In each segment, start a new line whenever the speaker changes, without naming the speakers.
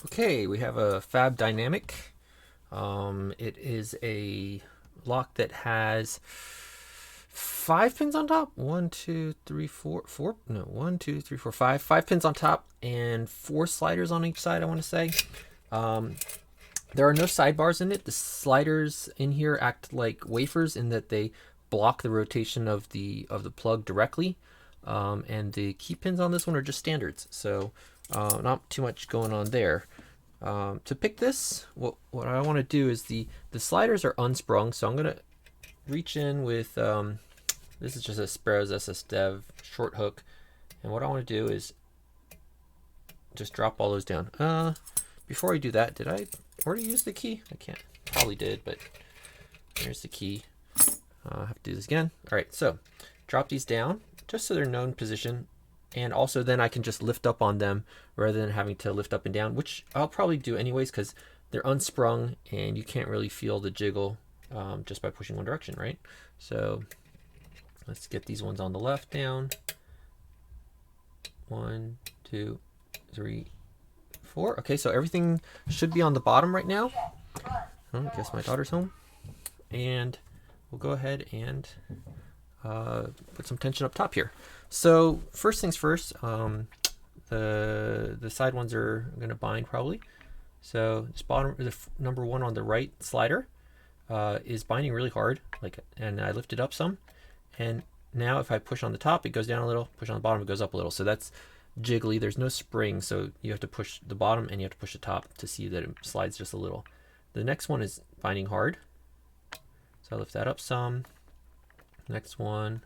Okay, we have a FAB dynamic. It is a lock that has 5 pins on top. One, two, three, four, four. No, one, two, three, four, five. 5 pins on top and 4 sliders on each side, I want to say. There are no sidebars in it. The sliders in here act like wafers in that they block the rotation of the plug directly. And the key pins on this one are just standards, so not too much going on there. To pick this, what I want to do is the sliders are unsprung, so I'm going to reach in with, this is just a Sparrows SS Dev short hook, and what I want to do is just drop all those down. Before I do that, did I already use the key? I can't, probably did, but there's the key. I'll have to do this again. All right, so drop these down just so they're known position, and also then I can just lift up on them rather than having to lift up and down, which I'll probably do anyways because they're unsprung and you can't really feel the jiggle just by pushing one direction, right? So let's get these ones on the left down. 1, 2, 3, 4. Okay, so everything should be on the bottom right now. I guess my daughter's home. And we'll go ahead and put some tension up top here. So first things first, the side ones are going to bind probably. So this bottom, the number 1 on the right slider is binding really hard, and I lift it up some, and now if I push on the top, it goes down a little. Push on the bottom, it goes up a little. So that's jiggly. There's no spring, so you have to push the bottom and you have to push the top to see that it slides just a little. The next one is binding hard, so I lift that up some. Next one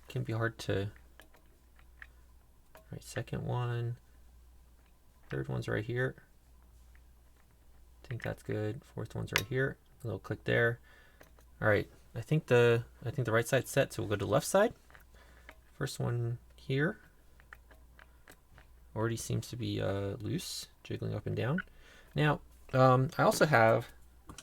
can be hard to. Right, second one, third one's right here. I think that's good. Fourth one's right here. A little click there. All right, I think the right side's set, so we'll go to the left side. First one here already seems to be loose, jiggling up and down. Now, I also have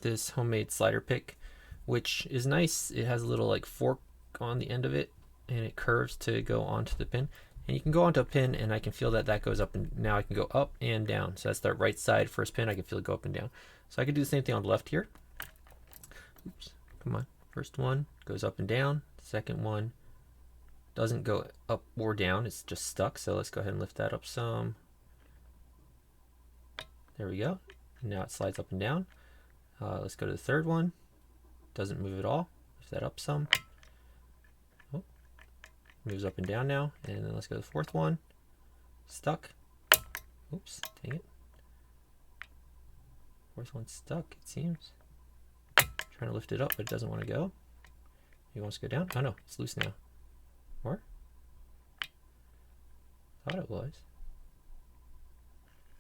this homemade slider pick, which is nice. It has a little like fork on the end of it, and it curves to go onto the pin. And you can go onto a pin, and I can feel that goes up, and now I can go up and down. So that's the right side first pin. I can feel it go up and down. So I could do the same thing on the left here. Oops, come on. First one goes up and down. Second one doesn't go up or down. It's just stuck. So let's go ahead and lift that up some. There we go. Now it slides up and down. Let's go to the third one. Doesn't move at all. Lift that up some. Oh, moves up and down now. And then let's go to the fourth one. Stuck. Oops, dang it. Fourth one's stuck, it seems. Trying to lift it up, but it doesn't want to go. It wants to go down. Oh no, it's loose now. Or? Thought it was.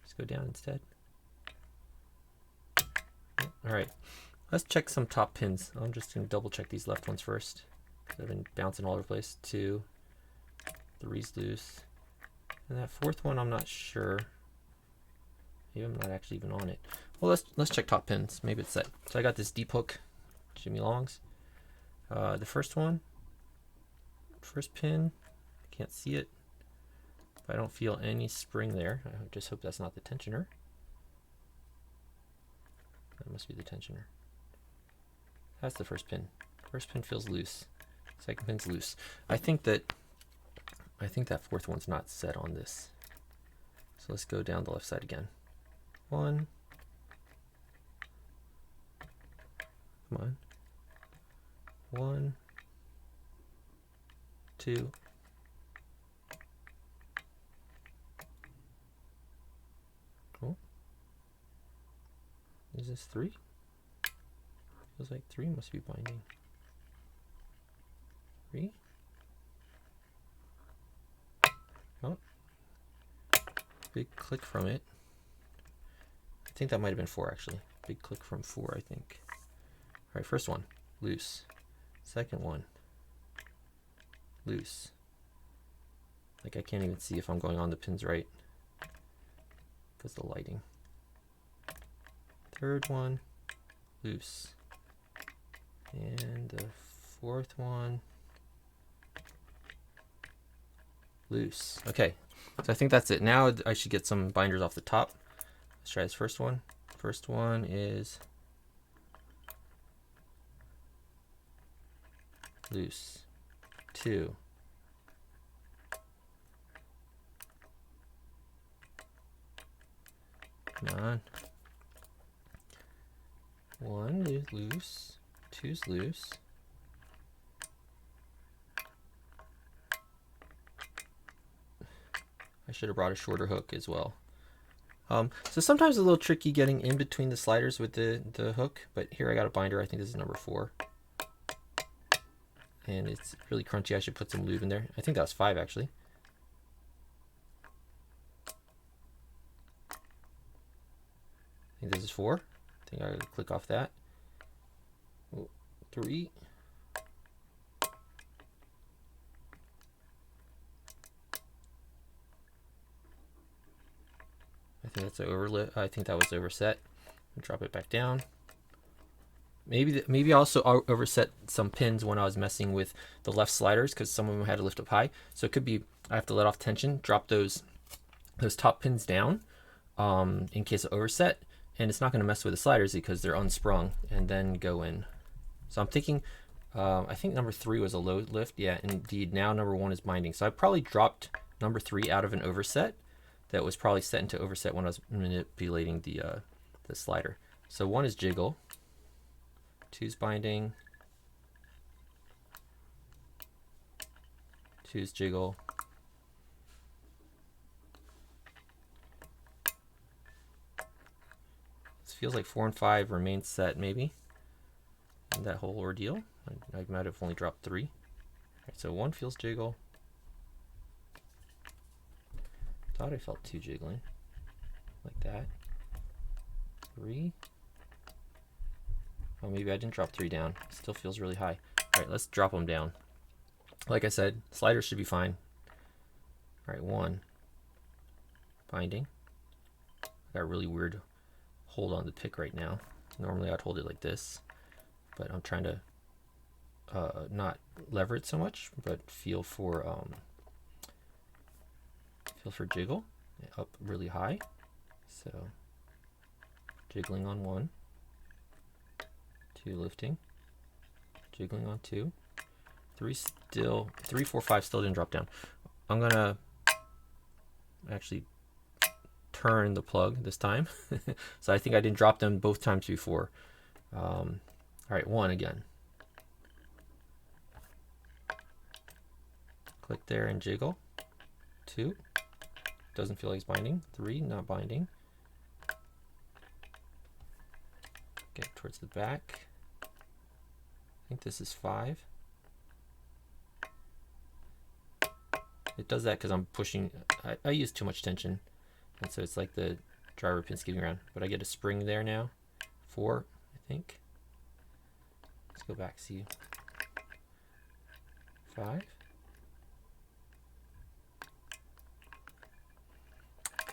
Let's go down instead. Alright, let's check some top pins. I'm just going to double check these left ones first. They've been bouncing all over the place. 2, 3's loose. And that fourth one, I'm not sure. Maybe I'm not actually even on it. Well, let's check top pins. Maybe it's set. So I got this deep hook, Jimmy Long's. The first one, first pin, I can't see it. But I don't feel any spring there. I just hope that's not the tensioner. That must be the tensioner. That's the first pin. First pin feels loose. Second pin's loose. I think that fourth one's not set on this. So let's go down the left side again. 1. Come on. 1, 2. Oh. Is this 3? Feels like 3 must be binding. 3. Oh. Big click from it. I think that might have been 4 actually. Big click from 4, I think. Alright, first one, loose. Second one, loose. Like I can't even see if I'm going on the pins right because of the lighting. Third one, loose. And the fourth one, loose. Okay, So I think that's it. Now I should get some binders off the top. Let's try this first one. First one is loose. 2. Come on. 1 is loose. 2's loose. I should have brought a shorter hook as well. So sometimes it's a little tricky getting in between the sliders with the hook, but here I got a binder. I think this is number 4. And it's really crunchy. I should put some lube in there. I think that was 5 actually. I think this is 4. I think I gotta click off that. 3. I think that's I think that was overset. Drop it back down. Maybe I also overset some pins when I was messing with the left sliders because some of them had to lift up high. So it could be I have to let off tension, drop those top pins down in case of overset, and it's not going to mess with the sliders because they're unsprung, and then go in. So I'm thinking, I think number 3 was a low lift. Yeah, indeed. Now number 1 is binding. So I probably dropped number 3 out of an overset that was probably set into overset when I was manipulating the slider. So 1 is jiggle. 2's binding. 2's jiggle. This feels like 4 and 5 remain set maybe. In that whole ordeal. I might have only dropped 3. Right, so 1 feels jiggle. Thought I felt 2 jiggling. Like that. 3. Oh, maybe I didn't drop 3 down. Still feels really high. Alright, let's drop them down. Like I said, sliders should be fine. Alright, 1. Binding. I got a really weird hold on the pick right now. Normally I'd hold it like this, but I'm trying to not lever it so much, but feel for jiggle up really high. So jiggling on 1. 2 lifting, jiggling on 2, 3 still, 3, 4, 5 still didn't drop down. I'm gonna actually turn the plug this time. So I think I didn't drop them both times before. All right, 1 again. Click there and jiggle. 2, doesn't feel like it's binding. 3, not binding. Get towards the back. I think this is 5. It does that because I'm pushing. I use too much tension, and so it's like the driver pin skipping around. But I get a spring there now. 4, I think. Let's go back. See. 5.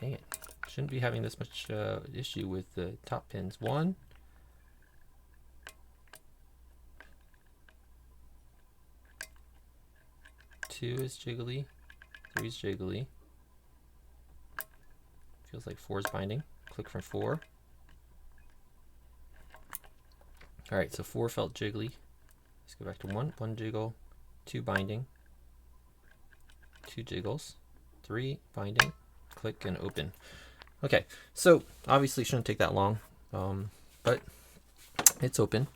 Dang it! Shouldn't be having this much issue with the top pins. 1. 2 is jiggly, 3 is jiggly. Feels like 4 is binding. Click from 4. Alright, so 4 felt jiggly. Let's go back to 1. 1 jiggle, 2 binding, 2 jiggles, 3 binding, click and open. Okay, so obviously shouldn't take that long, but it's open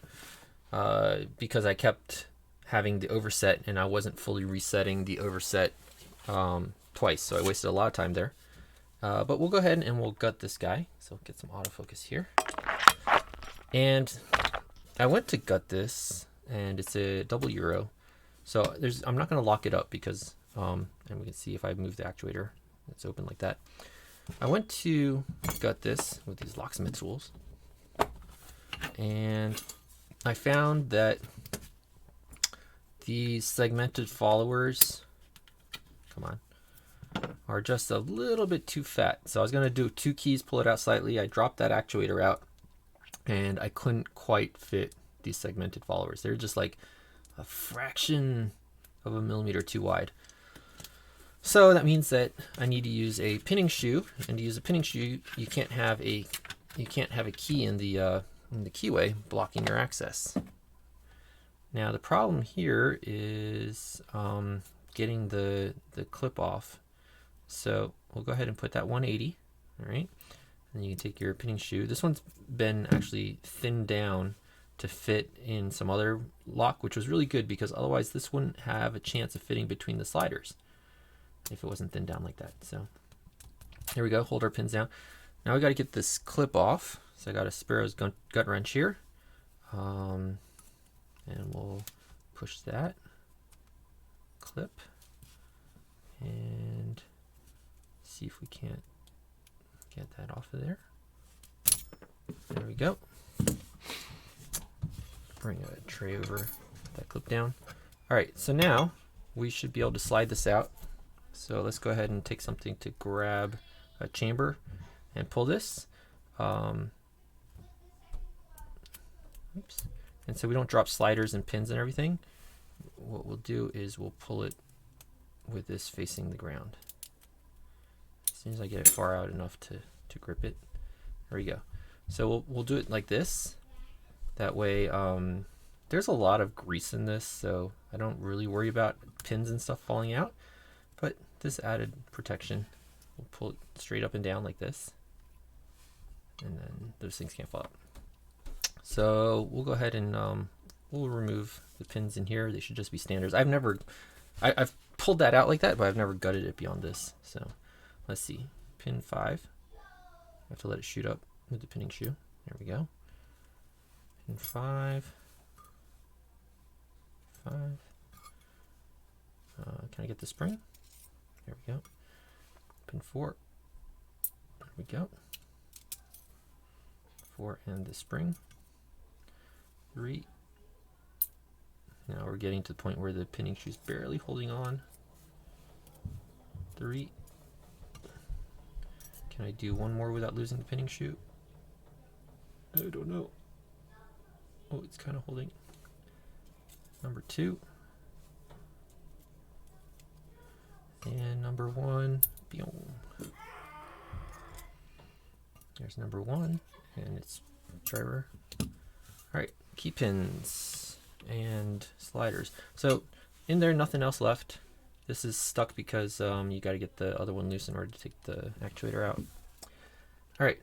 because I kept having the overset and I wasn't fully resetting the overset twice, so I wasted a lot of time there. But we'll go ahead and we'll gut this guy. So get some autofocus here. And I went to gut this, and it's a double Euro. So I'm not going to lock it up because, and we can see if I move the actuator, it's open like that. I went to gut this with these locksmith tools, and I found that these segmented followers, come on, are just a little bit too fat. So I was going to do 2 keys, pull it out slightly. I dropped that actuator out, and I couldn't quite fit these segmented followers. They're just like a fraction of a millimeter too wide. So that means that I need to use a pinning shoe, and to use a pinning shoe, you can't have a key in the keyway blocking your access. Now the problem here is getting the clip off. So we'll go ahead and put that 180. All right, and you can take your pinning shoe. This one's been actually thinned down to fit in some other lock, which was really good because otherwise this wouldn't have a chance of fitting between the sliders if it wasn't thinned down like that. So here we go, hold our pins down. Now we got to get this clip off. So I got a Sparrow's gut wrench here, and we'll push that clip and see if we can't get that off of there. There we go. Bring a tray over, put that clip down. All right, so now we should be able to slide this out. So let's go ahead and take something to grab a chamber and pull this. Oops. And so we don't drop sliders and pins and everything. What we'll do is we'll pull it with this facing the ground. As soon as I get it far out enough to grip it. There we go. So we'll do it like this. That way, there's a lot of grease in this, so I don't really worry about pins and stuff falling out. But this added protection, we'll pull it straight up and down like this, and then those things can't fall out. So we'll go ahead and we'll remove the pins in here. They should just be standards. I've pulled that out like that, but I've never gutted it beyond this. So let's see, pin 5. I have to let it shoot up with the pinning shoe. There we go. Pin 5. Can I get the spring? There we go. Pin 4. There we go. 4 and the spring. 3. Now we're getting to the point where the pinning shoe is barely holding on. 3. Can I do one more without losing the pinning shoe? I don't know. Oh, it's kind of holding. Number 2. And number 1. Boom. There's number 1 and its driver. Alright, key pins and sliders. So in there, nothing else left. This is stuck because you got to get the other one loose in order to take the actuator out. Alright.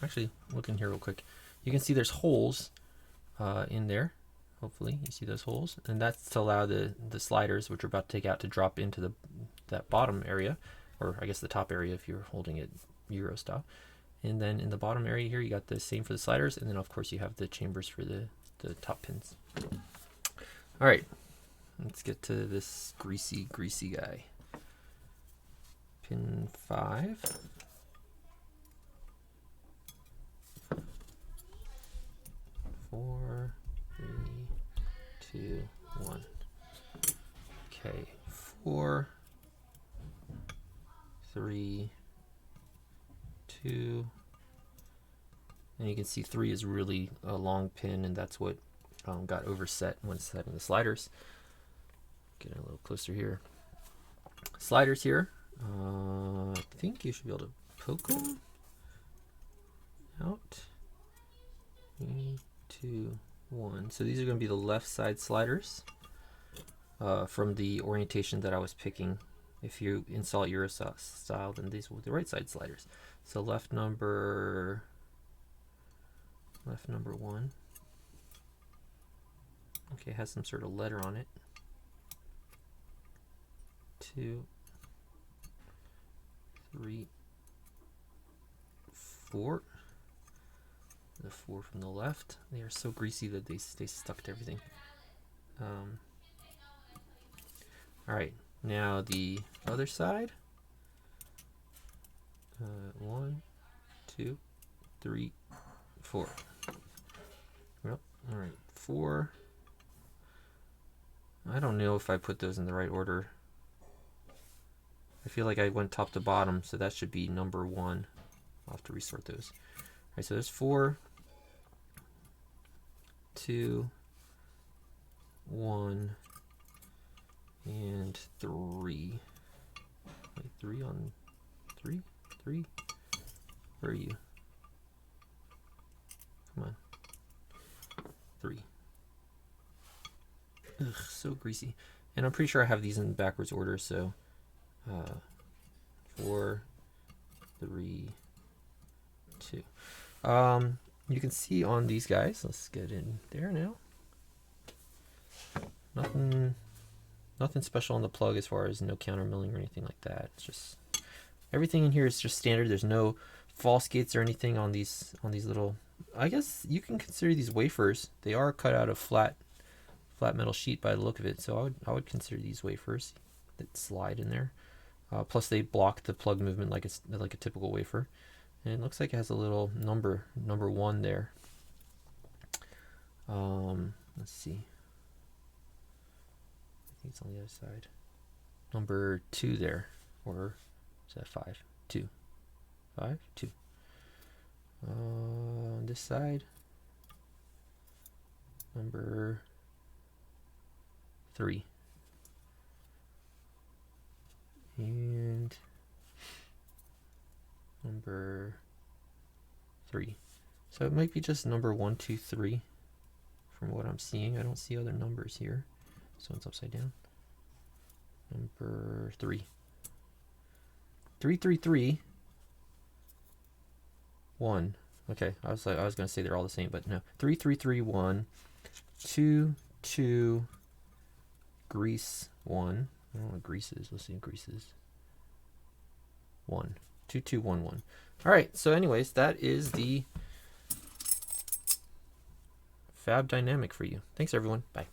Actually, look in here real quick. You can see there's holes in there. Hopefully you see those holes, and that's to allow the sliders, which we're about to take out, to drop into that bottom area, or I guess the top area if you're holding it Euro style. And then in the bottom area here, you got the same for the sliders, and then of course you have the chambers for the top pins. All right, let's get to this greasy guy. Pin 5. 4, 3, 2, 1. Okay, 4, 3, 2, and you can see 3 is really a long pin, and that's what got overset when setting the sliders. Getting a little closer here. Sliders here. I think you should be able to poke them out. 3, 2, 1. So these are going to be the left side sliders from the orientation that I was picking. If you install it Euro style, then these will be the right side sliders. So left number 1. Okay, has some sort of letter on it. 2, 3, 4. The 4 from the left. They are so greasy that they stay stuck to everything. Alright, now the other side. 1, 2, 3, 4. Well, alright, 4. I don't know if I put those in the right order. I feel like I went top to bottom, so that should be number 1. I'll have to resort those. Alright, so there's 4, 2, 1, and 3. Wait, 3 on 3? 3? Where are you? Come on. 3. Ugh, so greasy. And I'm pretty sure I have these in backwards order, so 4, 3, 2. You can see on these guys, let's get in there now. Nothing special on the plug as far as no counter milling or anything like that. It's just everything in here is just standard. There's no false gates or anything on these little. I guess you can consider these wafers. They are cut out of flat metal sheet by the look of it. So I would consider these wafers that slide in there. Plus they block the plug movement like a typical wafer. And it looks like it has a little number 1 there. Let's see. I think it's on the other side. Number 2 there, or is that 5? 2. 5? 2. On this side, number 3. And number 3. So it might be just number 1, 2, 3 from what I'm seeing. I don't see other numbers here. So it's upside down. Number 3. 3, 3, 3. 1. Okay, I was gonna say they're all the same, but no. 3, 3, 3, 1. 2, 2. Grease 1. I don't know what grease is. Let's see what grease is. 1. 2, 2, 1, 1. All right. So, anyways, that is the FAB dynamic for you. Thanks, everyone. Bye.